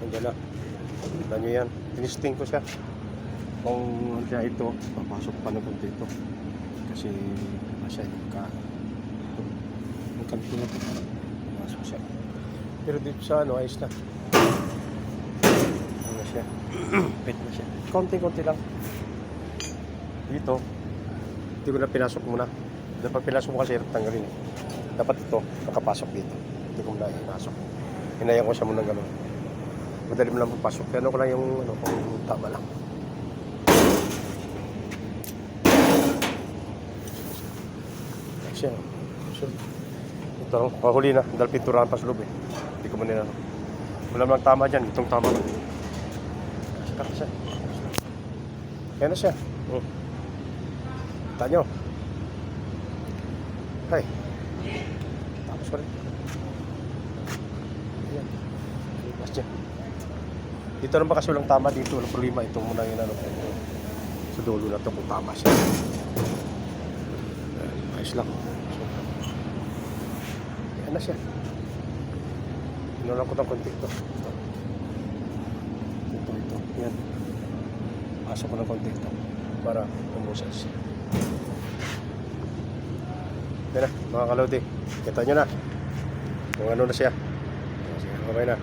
Nandiyan na. Kita nyo yan. Tinisting ko siya. Kung kaya ito, papasok pa na konti ito. Kasi masya yung kanto na ito. Papasok siya. Pero dito sa ano, ayos na. Ano siya? Pit na siya. Konti-konti lang. Dito, hindi ko na pinasok muna. Dapat pinasok mo kasi tanggalin. Dapat ito, nakapasok dito. Hindi ko muna pinasok. Hinayang ko siya muna gano'n. Madali mo lang magpasok. Kaya ano ko lang yung ano, kung tama lang. Siya. Ito lang, pahuli na. Dahil pinturahan pa sa loob eh. Hindi ko muna ano. Wala namang tama dyan. Itong tama lang. Sikat siya. Ayan na siya. Kita nyo. Hay. Tapos ko rin. Ayan. Lipas dyan. Dito naman kasi walang tama dito. Walang problema. Ito muna yung ano. Sa dulo na ito kung tama siya. Ayan. Ayos lang. Ayan na siya. Pinulang ko ng konti ito. Ito. Ayan. Pasok ko ng konti ito. Para umusas. Yan na, mga kalodi. Kita nyo na kung ano na siya. Okay na.